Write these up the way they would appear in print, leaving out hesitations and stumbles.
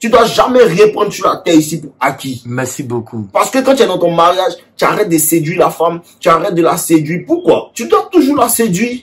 Tu dois jamais rien prendre sur la terre ici pour acquis. Merci beaucoup. Parce que quand tu es dans ton mariage, tu arrêtes de séduire la femme, tu arrêtes de la séduire. Pourquoi? Tu dois toujours la séduire.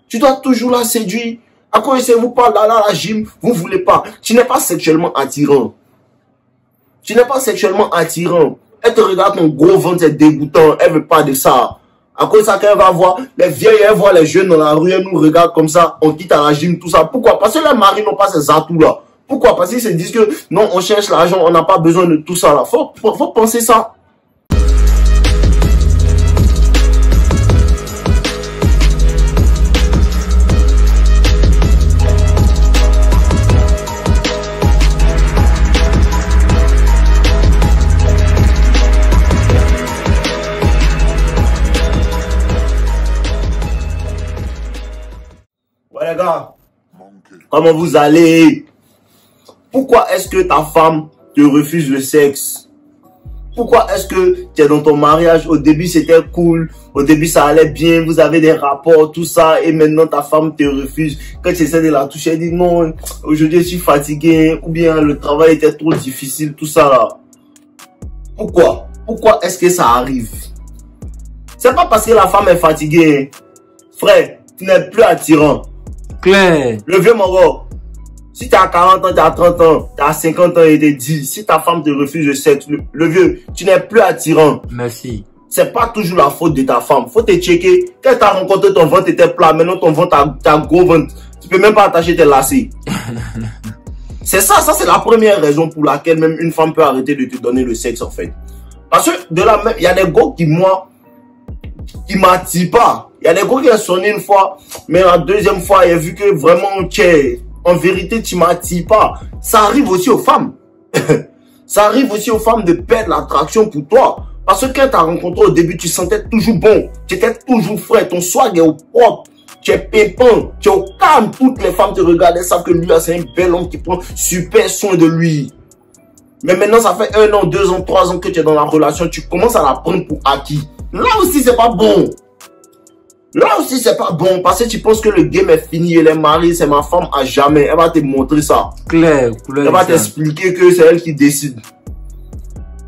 Tu dois toujours la séduire. À quoi vous pas là, la gym, vous voulez pas. Tu n'es pas sexuellement attirant. Tu n'es pas sexuellement attirant. Elle te regarde, ton gros ventre, c'est dégoûtant. Elle veut pas de ça. À cause de ça, quand elle va voir les vieilles, elle voit les jeunes dans la rue, elle nous regarde comme ça, on quitte à la gym, tout ça. Pourquoi? Parce que les maris n'ont pas ces atouts-là. Pourquoi? Parce qu'ils se disent que non, on cherche l'argent, on n'a pas besoin de tout ça là. Faut penser ça. Ouais les gars, comment vous allez? Pourquoi est-ce que ta femme te refuse le sexe? Pourquoi est-ce que tu es dans ton mariage? Au début, c'était cool. Au début, ça allait bien. Vous avez des rapports, tout ça. Et maintenant, ta femme te refuse. Quand tu essaies de la toucher, elle dit non, aujourd'hui, je suis fatigué. Ou bien, le travail était trop difficile, tout ça là. Pourquoi? Pourquoi est-ce que ça arrive? C'est pas parce que la femme est fatiguée. Frère, tu n'es plus attirant. Claire. Le vieux Moro. Si tu as 40 ans, tu as 30 ans, tu as 50 ans et tu 10, si ta femme te refuse le sexe, le vieux, tu n'es plus attirant. Merci. C'est pas toujours la faute de ta femme. Faut te checker. Quand tu as rencontré, ton ventre était plat, maintenant ton ventre, t'as gros ventre. Tu peux même pas attacher tes lacets. C'est ça c'est la première raison pour laquelle même une femme peut arrêter de te donner le sexe en fait. Parce que de là même, il y a des gars qui m'attirent pas. Il y a des gars qui ont sonné une fois, mais la deuxième fois, il a vu que vraiment, en vérité, tu m'attires pas. Ça arrive aussi aux femmes. Ça arrive aussi aux femmes de perdre l'attraction pour toi. Parce que quand tu as rencontré au début, tu sentais toujours bon. Tu étais toujours frais. Ton swag est au propre. Tu es pimpant. Tu es au calme. Toutes les femmes te regardaient, savent que lui, c'est un bel homme qui prend super soin de lui. Mais maintenant, ça fait 1 an, 2 ans, 3 ans que tu es dans la relation. Tu commences à la prendre pour acquis. Là aussi, c'est pas bon. Là aussi, c'est pas bon parce que tu penses que le game est fini. Elle est mariée, c'est ma femme à jamais. Elle va te montrer ça. Claire. Elle va t'expliquer que c'est elle qui décide.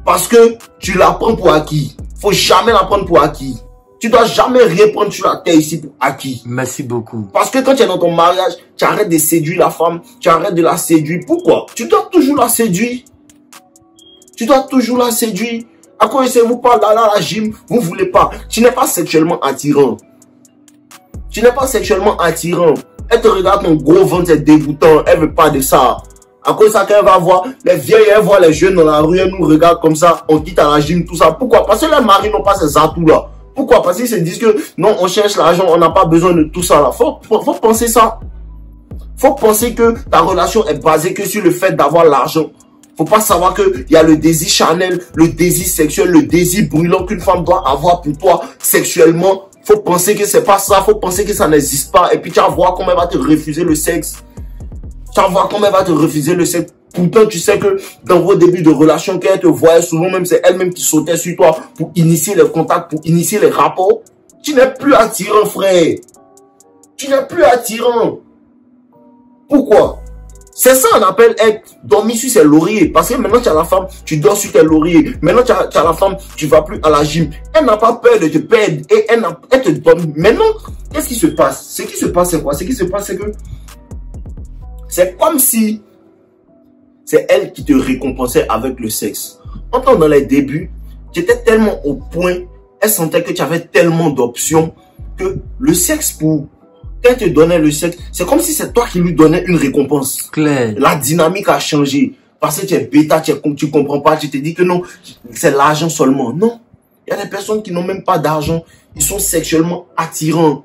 Parce que tu la prends pour acquis. Faut jamais la prendre pour acquis. Tu dois jamais rien prendre sur la terre ici pour acquis. Merci beaucoup. Parce que quand tu es dans ton mariage, tu arrêtes de séduire la femme. Tu arrêtes de la séduire. Pourquoi? Tu dois toujours la séduire. Tu dois toujours la séduire. À quoi vous pas là, la gym, vous voulez pas. Tu n'es pas sexuellement attirant. Tu n'es pas sexuellement attirant. Elle te regarde, ton gros ventre, c'est dégoûtant. Elle veut pas de ça. À cause de ça, quand elle va voir les vieilles, elle voit les jeunes dans la rue, elle nous regarde comme ça, on quitte à la gym, tout ça. Pourquoi? Parce que les maris n'ont pas ces atouts-là. Pourquoi? Parce qu'ils se disent que non, on cherche l'argent, on n'a pas besoin de tout ça là. Faut penser ça. Faut penser que ta relation est basée que sur le fait d'avoir l'argent. Faut pas savoir que il y a le désir charnel, le désir sexuel, le désir brûlant qu'une femme doit avoir pour toi sexuellement. Faut penser que c'est pas ça, faut penser que ça n'existe pas. Et puis tu vas voir comment elle va te refuser le sexe. Tu vas voir comment elle va te refuser le sexe. Pourtant, tu sais que dans vos débuts de relation, quand elle te voyait souvent, même c'est elle-même qui sautait sur toi pour initier les contacts, pour initier les rapports. Tu n'es plus attirant, frère. Tu n'es plus attirant. Pourquoi? C'est ça on appelle être dormir sur ses lauriers. Parce que maintenant tu as la femme, tu dors sur tes lauriers. Maintenant tu as la femme, tu vas plus à la gym. Elle n'a pas peur de te perdre et elle te donne. Maintenant, qu'est-ce qui se passe? Ce qui se passe, c'est quoi? Ce qui se passe, c'est que c'est comme si c'est elle qui te récompensait avec le sexe. En temps dans les débuts, tu étais tellement au point, elle sentait que tu avais tellement d'options que le sexe pour... Quand elle te donnait le sexe, c'est comme si c'est toi qui lui donnais une récompense. Claire. La dynamique a changé. Parce que tu es bêta, tu comprends pas, tu te dis que non, c'est l'argent seulement. Non. Il y a des personnes qui n'ont même pas d'argent. Ils sont sexuellement attirants.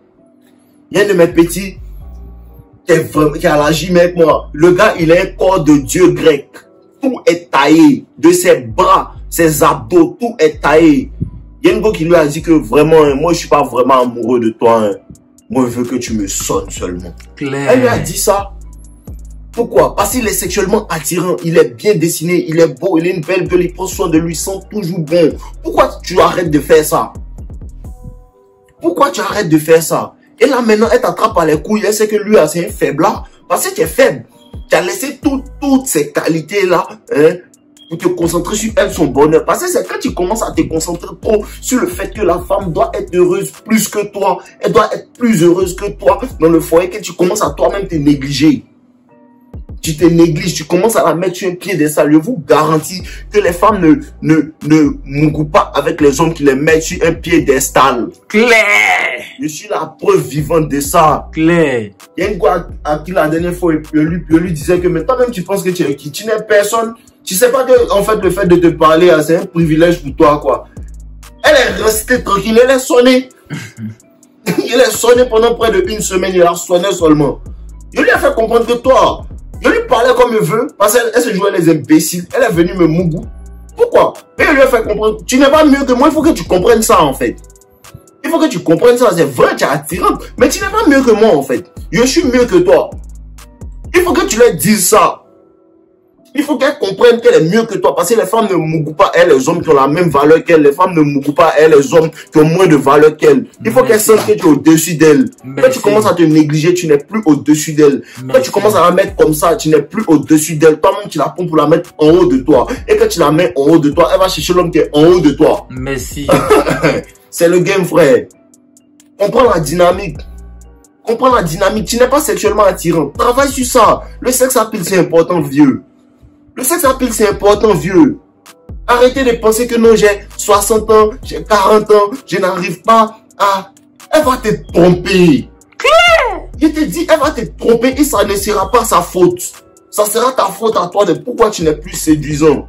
Il y a un de mes petits qui est à la gym avec moi. Le gars, il a un corps de dieu grec. Tout est taillé. De ses bras, ses abdos, tout est taillé. Il y a un gars qui lui a dit que vraiment, moi je suis pas vraiment amoureux de toi. Hein. Moi, je veux que tu me sonnes seulement. Claire. Elle lui a dit ça. Pourquoi? Parce qu'il est sexuellement attirant. Il est bien dessiné. Il est beau. Il a une belle gueule. Il prend soin de lui. Il sent toujours bon. Pourquoi tu arrêtes de faire ça? Pourquoi tu arrêtes de faire ça? Et là, maintenant, elle t'attrape par les couilles. Elle sait que lui, c'est un faiblard. Parce que tu es faible. Tu as laissé toutes ces qualités-là, hein, pour te concentrer sur elle, son bonheur. Parce que c'est quand tu commences à te concentrer trop sur le fait que la femme doit être heureuse plus que toi, elle doit être plus heureuse que toi dans le foyer, que tu commences à toi-même te négliger. Tu te négliges, tu commences à la mettre sur un piédestal. Je vous garantis que les femmes ne mougouent pas avec les hommes qui les mettent sur un piédestal. Clair. Je suis la preuve vivante de ça. Clair. Il y a une fois à qui la dernière fois, je lui disais que mais toi-même tu penses que tu es qui? Tu n'es personne. Tu sais pas que en fait le fait de te parler, c'est un privilège pour toi quoi. Elle est restée tranquille, elle est sonnée. Il est sonné pendant près de une semaine, il a sonné seulement. Je lui ai fait comprendre que toi, je lui parlais comme je veux, parce qu'elle se jouait les imbéciles. Elle est venue me mougou. Pourquoi? Et je lui ai fait comprendre, tu n'es pas mieux que moi, il faut que tu comprennes ça en fait. Il faut que tu comprennes ça, c'est vrai, tu es attirante, mais tu n'es pas mieux que moi en fait. Je suis mieux que toi. Il faut que tu leur dises ça. Il faut qu'elles comprennent qu'elle est mieux que toi. Parce que les femmes ne mougouent pas, elles, les hommes qui ont la même valeur qu'elles. Les femmes ne mougouent pas, elles, les hommes qui ont moins de valeur qu'elles. Il faut qu'elles sentent que tu es au-dessus d'elles. Quand tu commences à te négliger, tu n'es plus au-dessus d'elles. Quand tu commences à la mettre comme ça, tu n'es plus au-dessus d'elle. Toi-même, tu la prends pour la mettre en haut de toi. Et quand tu la mets en haut de toi, elle va chercher l'homme qui est en haut de toi. Merci. C'est le game, frère. Comprends la dynamique. Comprends la dynamique. Tu n'es pas sexuellement attirant. Travaille sur ça. Le sexe à pile, c'est important, vieux. Le sexe à pile, c'est important, vieux. Arrêtez de penser que non, j'ai 60 ans, j'ai 40 ans, je n'arrive pas à... Elle va te tromper. Je te dis, elle va te tromper et ça ne sera pas sa faute. Ça sera ta faute à toi de pourquoi tu n'es plus séduisant.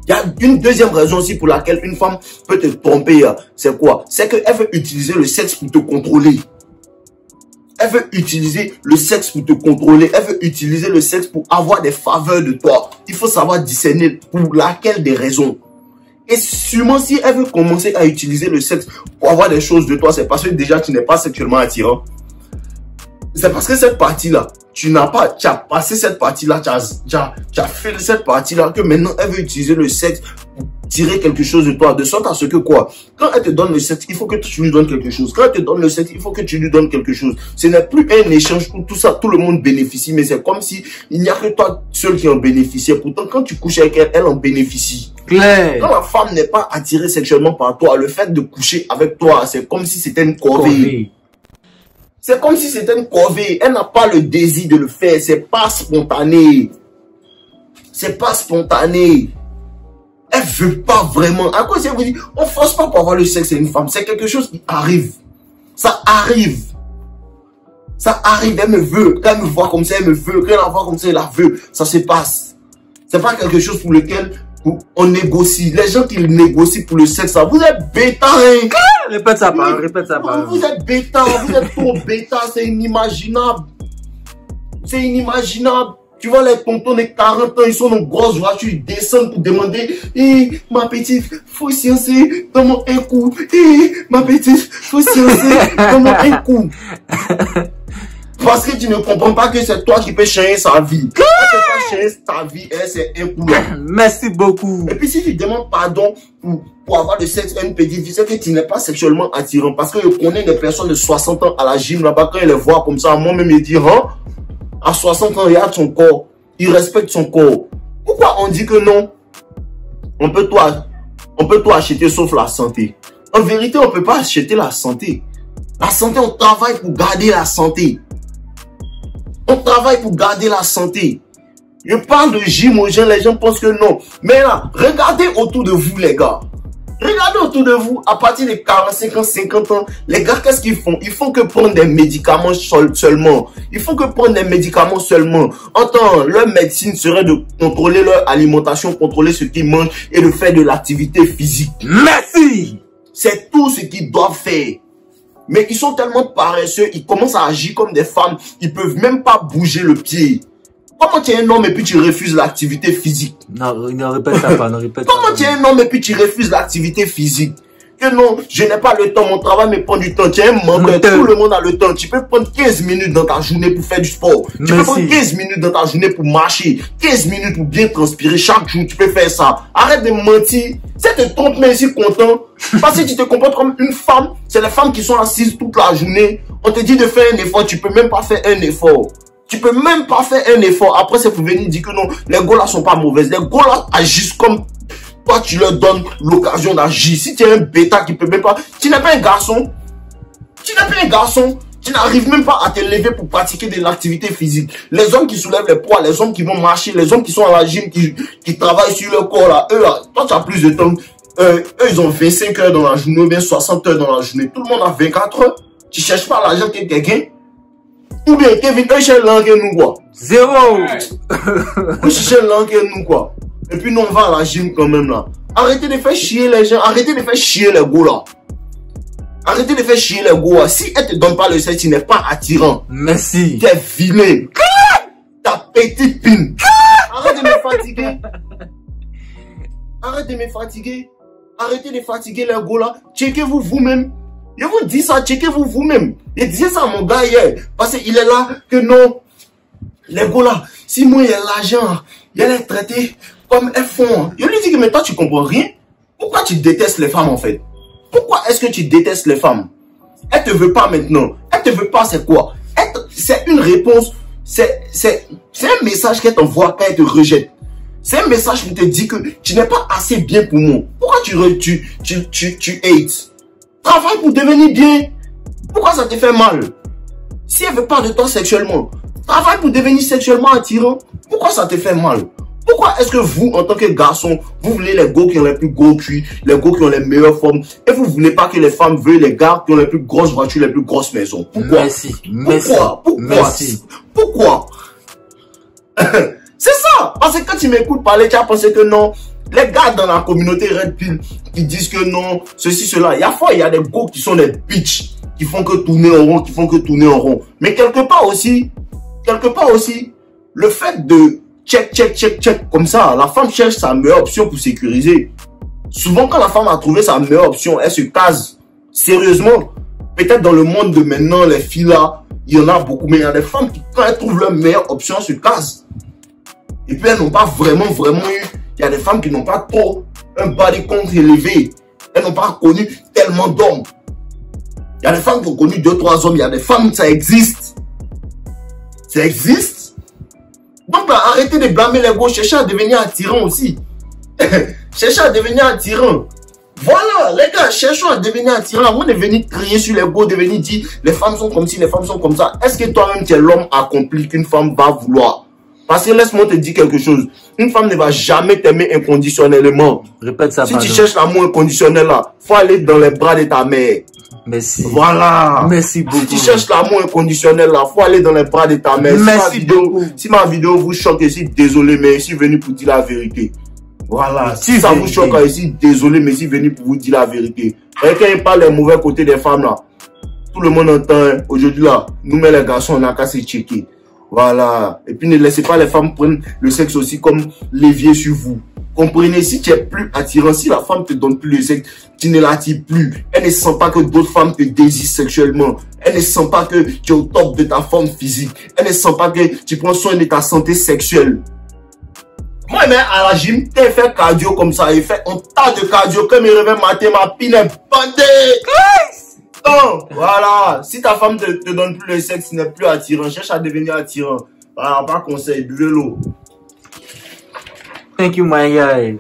Il y a une deuxième raison aussi pour laquelle une femme peut te tromper. C'est quoi? C'est qu'elle veut utiliser le sexe pour te contrôler. Elle veut utiliser le sexe pour te contrôler. Elle veut utiliser le sexe pour avoir des faveurs de toi. Il faut savoir discerner pour laquelle des raisons. Et sûrement si elle veut commencer à utiliser le sexe pour avoir des choses de toi, c'est parce que déjà tu n'es pas sexuellement attirant. C'est parce que cette partie-là, tu as passé cette partie-là, tu as fait cette partie-là que maintenant elle veut utiliser le sexe pour tirer quelque chose de toi. De sorte à ce que quoi? Quand elle te donne le sexe, il faut que tu lui donnes quelque chose. Quand elle te donne le sexe, il faut que tu lui donnes quelque chose. Ce n'est plus un échange où tout ça, tout le monde bénéficie, mais c'est comme si il n'y a que toi seul qui en bénéficiait. Pourtant, quand tu couches avec elle, elle en bénéficie. Claire. Quand la femme n'est pas attirée sexuellement par toi, le fait de coucher avec toi, c'est comme si c'était une corvée. C'est comme si c'était une corvée. Elle n'a pas le désir de le faire. C'est pas spontané. C'est pas spontané. Elle veut pas vraiment. À cause, elle vous dit, on force pas pour avoir le sexe avec une femme. C'est quelque chose qui arrive. Ça arrive. Ça arrive. Elle me veut. Quand elle me voit comme ça, elle me veut. Quand elle la voit comme ça, elle la veut. Ça se passe. C'est pas quelque chose pour lequel on négocie. Les gens qui négocient pour le sexe, vous êtes bêta, hein. Répète ça, parole, répète ça, parole. Vous êtes bêta, vous êtes trop bêta, c'est inimaginable. C'est inimaginable. Tu vois les tontons de 40 ans, ils sont dans une grosse voiture, ils descendent pour demander, ma petite, faut sciencer, donne-moi un coup. Ma petite, faut sciencer, donne-moi un coup. Parce que tu ne comprends pas que c'est toi qui peux changer sa vie. Tu ne peux pas changer ta vie, c'est un coup là. Merci beaucoup. Et puis si tu demandes pardon pour avoir le sexe avec une petite fille, c'est que tu n'es pas sexuellement attirant. Parce que je connais des personnes de 60 ans à la gym là-bas, quand ils les voient comme ça, moi-même ils disent, hein, à 60 ans, il regarde son corps, il respecte son corps. Pourquoi on dit que non? On peut tout acheter sauf la santé. En vérité, on ne peut pas acheter la santé. La santé, on travaille pour garder la santé. On travaille pour garder la santé. Je parle de gym aux gens, les gens pensent que non. Mais là, regardez autour de vous, les gars. Regardez autour de vous, à partir de 45 ans, 50 ans, les gars, qu'est-ce qu'ils font? Ils font que prendre des médicaments seulement. Ils font que prendre des médicaments seulement. Entends, leur médecine serait de contrôler leur alimentation, contrôler ce qu'ils mangent et de faire de l'activité physique. Merci! C'est tout ce qu'ils doivent faire. Mais ils sont tellement paresseux, ils commencent à agir comme des femmes, ils peuvent même pas bouger le pied. Comment tu es un homme et puis tu refuses l'activité physique? Non, ne répète ça pas, ne répète pas. Comment tu es un homme et puis tu refuses l'activité physique? Que non, je n'ai pas le temps, mon travail me prend du temps. Tu es un membre, tout le monde a le temps. Tu peux prendre 15 minutes dans ta journée pour faire du sport. Tu peux prendre 15 minutes dans ta journée pour marcher. 15 minutes pour bien transpirer chaque jour. Tu peux faire ça. Arrête de mentir. Si tu te trompes, mais si content. Parce que tu te comportes comme une femme. C'est les femmes qui sont assises toute la journée. On te dit de faire un effort. Tu peux même pas faire un effort. Tu peux même pas faire un effort. Après, c'est pour venir dire que non, les go là sont pas mauvaises. Les go là agissent comme toi, tu leur donnes l'occasion d'agir. Si tu es un bêta qui peut même pas, tu n'es pas un garçon. Tu n'es pas un garçon. Tu n'arrives même pas à te lever pour pratiquer de l'activité physique. Les hommes qui soulèvent les poids, les hommes qui vont marcher, les hommes qui sont à la gym, qui travaillent sur leur corps là, eux là, toi tu as plus de temps. Eux, ils ont 25 heures dans la journée, ou bien 60 heures dans la journée. Tout le monde a 24 heures. Tu cherches pas l'argent que quelqu'un. Ou bien Kevin, eux cherchent l'argent que nous quoi. Zéro. Eux cherchent l'argent que nous quoi. Et puis nous on va à la gym quand même là. Arrêtez de faire chier les gens, arrêtez de faire chier les gars là. Arrêtez de faire chier les gars. Si elle te donne pas le sexe, tu n'es pas attirant. Merci. Tu es vilain. Ta petite pine. Arrête de me fatiguer. Arrête de me fatiguer. Arrêtez de fatiguer les gars là. Checkez-vous vous-même. Je vous dis ça, checkez-vous vous-même. Je disais ça à mon gars hier. Parce qu'il est là que non. Les gars là, si moi il y a l'argent, il les traiter comme elles font. Je lui dis que mais toi tu comprends rien. Pourquoi tu détestes les femmes en fait? Pourquoi est-ce que tu détestes les femmes? Elle te veut pas maintenant. Elle te veut pas, c'est quoi? C'est une réponse. C'est un message qu'elle t'envoie quand elle te rejette. C'est un message qui te dit que tu n'es pas assez bien pour moi. Pourquoi tu hates? Travaille pour devenir bien. Pourquoi ça te fait mal? Si elle veut pas de toi sexuellement, travaille pour devenir sexuellement attirant. Pourquoi ça te fait mal? Pourquoi est-ce que vous, en tant que garçon, vous voulez les gars qui ont les plus gros cuits, les gars qui ont les meilleures formes, et vous voulez pas que les femmes veuillent les gars qui ont les plus grosses voitures, les plus grosses maisons? Pourquoi? Merci. Pourquoi? C'est ça. Parce que quand tu m'écoutes parler, tu as pensé que non. Les gars dans la communauté Red Pill qui disent que non, ceci, cela. Il y a des gars qui sont des bitches, qui font que tourner en rond, Mais quelque part aussi, le fait de check, comme ça, la femme cherche sa meilleure option pour sécuriser. Souvent, quand la femme a trouvé sa meilleure option, elle se case. Sérieusement. Peut-être dans le monde de maintenant, les filles là, il y en a beaucoup, mais il y a des femmes qui, quand elles trouvent leur meilleure option, se casent. Et puis, elles n'ont pas vraiment eu. Il y a des femmes qui n'ont pas trop un body count élevé. Elles n'ont pas connu tellement d'hommes. Il y a des femmes qui ont connu 2-3 hommes. Il y a des femmes, ça existe. Ça existe. Donc, là, arrêtez de blâmer les gars. Cherchez à devenir attirant aussi. Cherchez à devenir attirant. Voilà, les gars, cherchons à devenir attirant. Avant de venir crier sur les gars, de venir dire les femmes sont comme ci, les femmes sont comme ça. Est-ce que toi-même, tu es l'homme accompli qu'une femme va vouloir? Parce que laisse-moi te dire quelque chose. Une femme ne va jamais t'aimer inconditionnellement. Répète ça. Si tu cherches l'amour inconditionnel là, faut aller dans les bras de ta mère. Merci. Voilà. Merci beaucoup. Si tu cherches l'amour inconditionnel là, faut aller dans les bras de ta mère. Merci beaucoup. Si ma vidéo vous choque ici, désolé, mais je suis venu pour dire la vérité. Voilà. Si ça vous choque ici, désolé, mais je suis venu pour vous dire la vérité. Et quand il parle des mauvais côtés des femmes là, tout le monde entend, hein. Aujourd'hui là, nous mais les garçons, on a qu'à se checker. Voilà. Et puis ne laissez pas les femmes prendre le sexe aussi comme levier sur vous. Comprenez, si tu es plus attirant, si la femme te donne plus le sexe, tu ne l'attires plus. Elle ne sent pas que d'autres femmes te désirent sexuellement. Elle ne sent pas que tu es au top de ta forme physique. Elle ne sent pas que tu prends soin de ta santé sexuelle. Moi, mais à la gym, t'es fait cardio comme ça. Il fait un tas de cardio. Quand je me réveille matin, ma pine est bandée. Donc, voilà. Si ta femme te donne plus le sexe, tu n'es plus attirant. Cherche à devenir attirant. Voilà, pas conseil, buvez l'eau. Thank you, my guy.